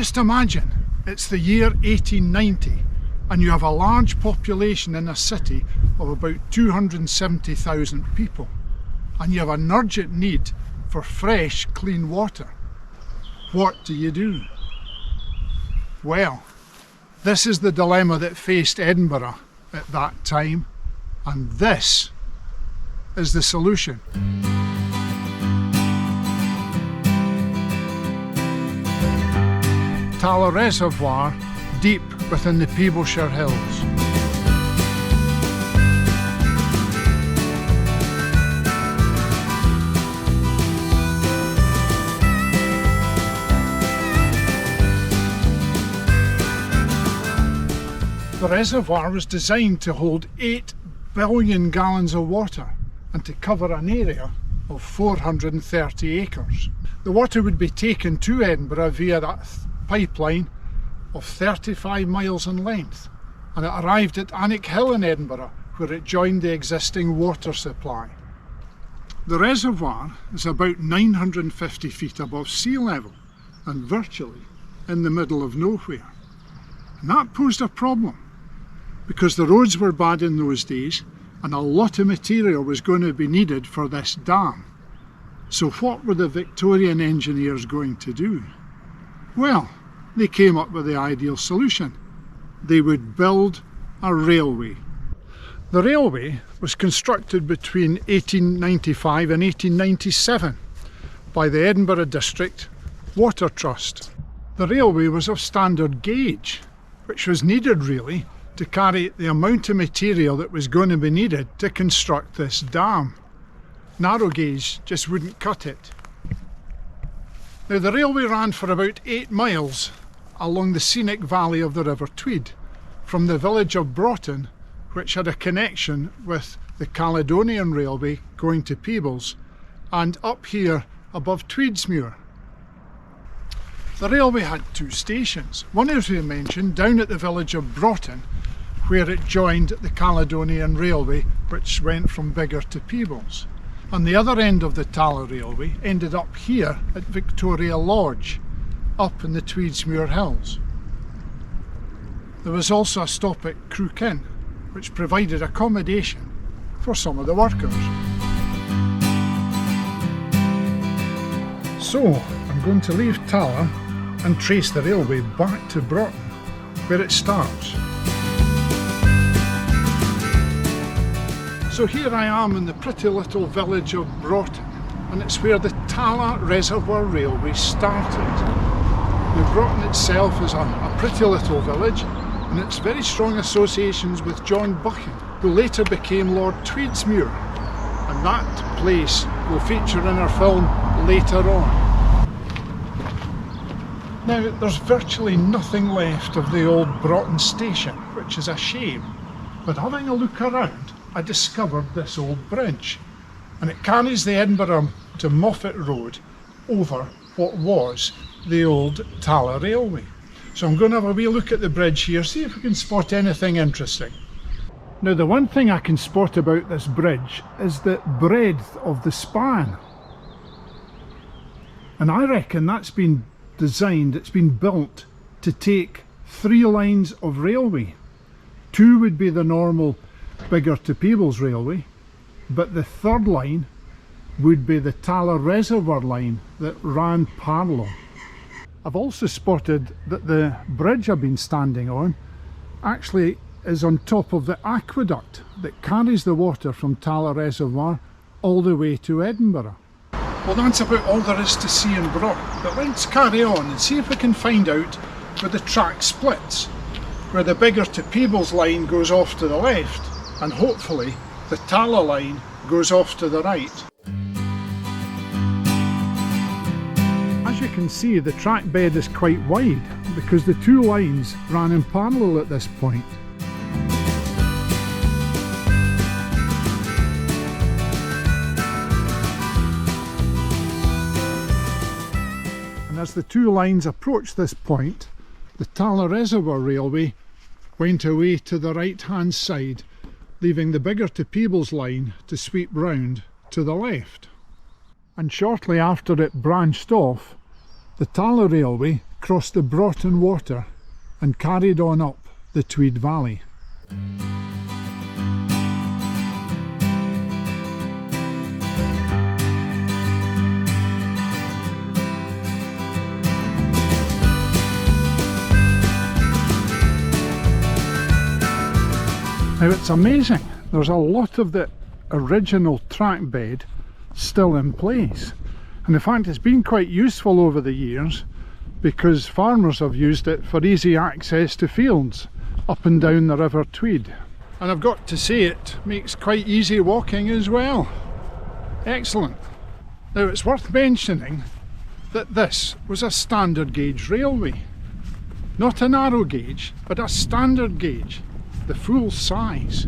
Just imagine, it's the year 1890 and you have a large population in a city of about 270,000 people, and you have an urgent need for fresh, clean water. What do you do? Well, this is the dilemma that faced Edinburgh at that time, and this is the solution. Talla Reservoir, deep within the Peeblesshire hills. The reservoir was designed to hold 8 billion gallons of water and to cover an area of 430 acres. The water would be taken to Edinburgh via that pipeline of 35 miles in length, and it arrived at Alnwick Hill in Edinburgh, where it joined the existing water supply. The reservoir is about 950 feet above sea level and virtually in the middle of nowhere. And that posed a problem, because the roads were bad in those days and a lot of material was going to be needed for this dam. So what were the Victorian engineers going to do? Well, they came up with the ideal solution. They would build a railway. The railway was constructed between 1895 and 1897 by the Edinburgh District Water Trust. The railway was of standard gauge, which was needed really to carry the amount of material that was going to be needed to construct this dam. Narrow gauge just wouldn't cut it. Now, the railway ran for about 8 miles along the scenic valley of the River Tweed, from the village of Broughton, which had a connection with the Caledonian Railway going to Peebles, and up here above Tweedsmuir. The railway had 2 stations, one as we mentioned down at the village of Broughton, where it joined the Caledonian Railway, which went from Biggar to Peebles. And the other end of the Talla Railway ended up here at Victoria Lodge, up in the Tweedsmuir hills. There was also a stop at Crook Inn, which provided accommodation for some of the workers. So I'm going to leave Talla and trace the railway back to Broughton, where it starts. So here I am in the pretty little village of Broughton, and it's where the Talla Reservoir Railway started. Now, Broughton itself is a pretty little village, and it's very strong associations with John Buchan, who later became Lord Tweedsmuir, and that place will feature in our film later on. Now, there's virtually nothing left of the old Broughton station, which is a shame, but having a look around, I discovered this old bridge, and it carries the Edinburgh to Moffat Road over what was the old Talla Railway. So I'm going to have a wee look at the bridge here, see if we can spot anything interesting. Now, the one thing I can spot about this bridge is the breadth of the span, and I reckon that's been designed, it's been built to take 3 lines of railway. 2 would be the normal Biggar to Peebles railway, but the 3rd line would be the Talla Reservoir line that ran parallel. I've also spotted that the bridge I've been standing on actually is on top of the aqueduct that carries the water from Talla Reservoir all the way to Edinburgh. Well, that's about all there is to see in Broughton, but let's carry on and see if we can find out where the track splits, where the Biggar to Peebles line goes off to the left, and hopefully the Talla line goes off to the right. As you can see, the track bed is quite wide because the 2 lines ran in parallel at this point. And as the 2 lines approached this point, the Talla Reservoir Railway went away to the right hand side, leaving the Biggar to Peebles line to sweep round to the left. And shortly after it branched off, the Talla Railway crossed the Broughton water and carried on up the Tweed valley. Now it's amazing, there's a lot of the original track bed still in place, and in fact it's been quite useful over the years because farmers have used it for easy access to fields up and down the River Tweed. And I've got to say, it makes quite easy walking as well. Excellent. Now it's worth mentioning that this was a standard gauge railway, not a narrow gauge but a standard gauge, the full size,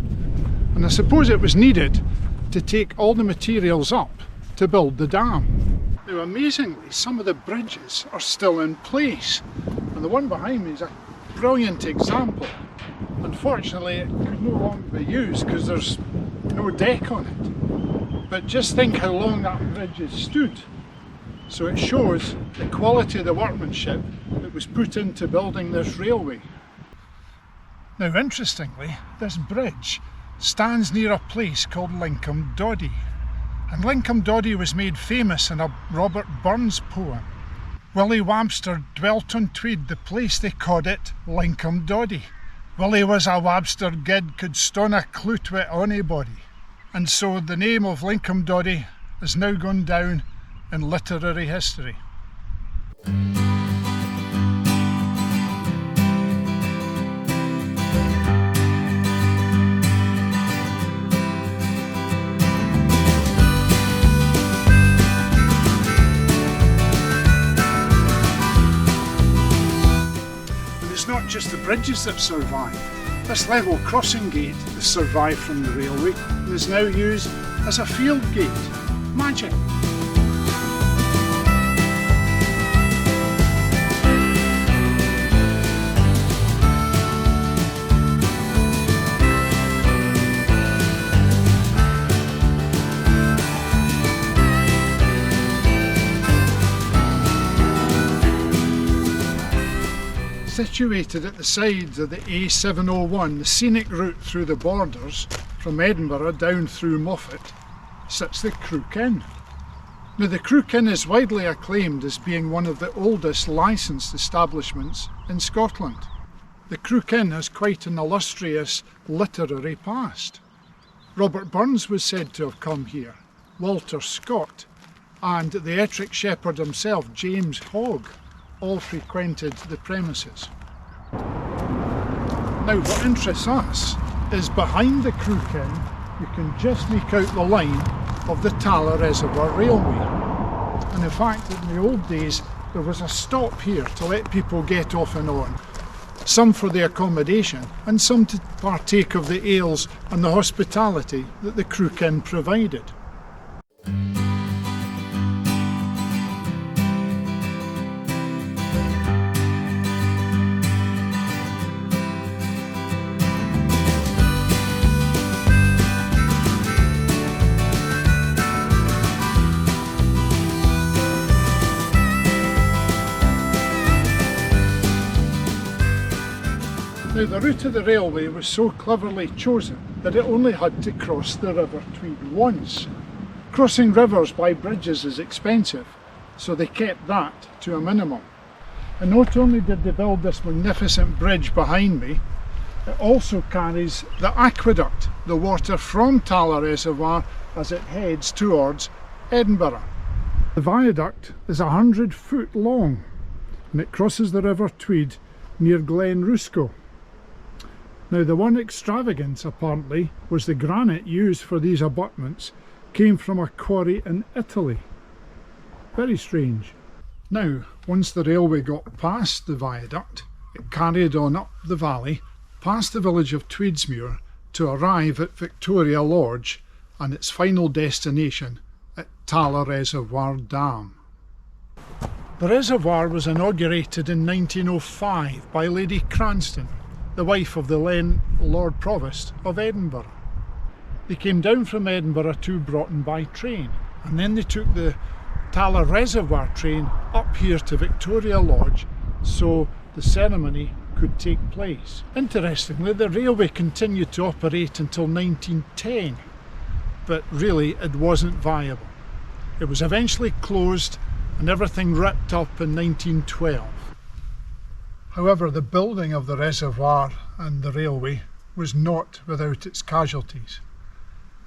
and I suppose it was needed to take all the materials up to build the dam. Now amazingly, some of the bridges are still in place, and the one behind me is a brilliant example. Unfortunately it could no longer be used because there's no deck on it, but just think how long that bridge has stood. So it shows the quality of the workmanship that was put into building this railway. Now interestingly, this bridge stands near a place called Lincoln Doddy, and Lincoln Doddy was made famous in a Robert Burns poem. Willie Wabster dwelt on Tweed, the place they called it Lincoln Doddy. Willie was a Wabster gid, could stone a clout wi' onybody. And so the name of Lincoln Doddy has now gone down in literary history. It's not just the bridges that survive. This level crossing gate has survived from the railway and is now used as a field gate. Magic! Situated at the sides of the A701, the scenic route through the borders from Edinburgh down through Moffat, sits the Crook Inn. Now the Crook Inn is widely acclaimed as being one of the oldest licensed establishments in Scotland. The Crook Inn has quite an illustrious literary past. Robert Burns was said to have come here, Walter Scott, and the Ettrick shepherd himself, James Hogg, all frequented the premises. Now what interests us is behind the Crook Inn you can just make out the line of the Talla Reservoir Railway, and in fact in the old days there was a stop here to let people get off and on, some for the accommodation and some to partake of the ales and the hospitality that the Crook Inn provided. Now the route of the railway was so cleverly chosen that it only had to cross the River Tweed once. Crossing rivers by bridges is expensive, so they kept that to a minimum. And not only did they build this magnificent bridge behind me, it also carries the aqueduct, the water from Talla Reservoir as it heads towards Edinburgh. The viaduct is 100 foot long and it crosses the River Tweed near Glen Rusco. Now the one extravagance apparently was the granite used for these abutments came from a quarry in Italy. Very strange. Now once the railway got past the viaduct, it carried on up the valley past the village of Tweedsmuir to arrive at Victoria Lodge and its final destination at Talla Reservoir Dam. The reservoir was inaugurated in 1905 by Lady Cranston, the wife of the then Lord Provost of Edinburgh. They came down from Edinburgh to Broughton by train, and then they took the Talla Reservoir train up here to Victoria Lodge so the ceremony could take place. Interestingly, the railway continued to operate until 1910, but really it wasn't viable. It was eventually closed and everything wrapped up in 1912. However, the building of the reservoir and the railway was not without its casualties.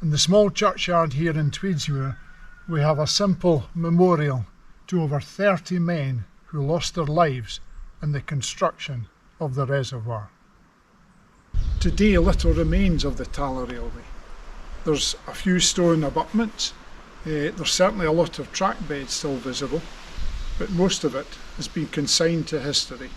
In the small churchyard here in Tweedsmuir, we have a simple memorial to over 30 men who lost their lives in the construction of the reservoir. Today little remains of the Talla Railway. There's a few stone abutments, there's certainly a lot of track beds still visible, but most of it has been consigned to history.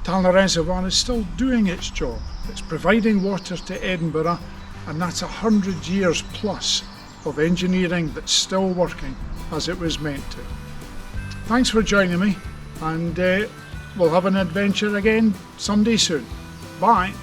Talla Reservoir is still doing its job. It's providing water to Edinburgh, and that's 100 years plus of engineering that's still working as it was meant to. Thanks for joining me, and we'll have an adventure again someday soon. Bye.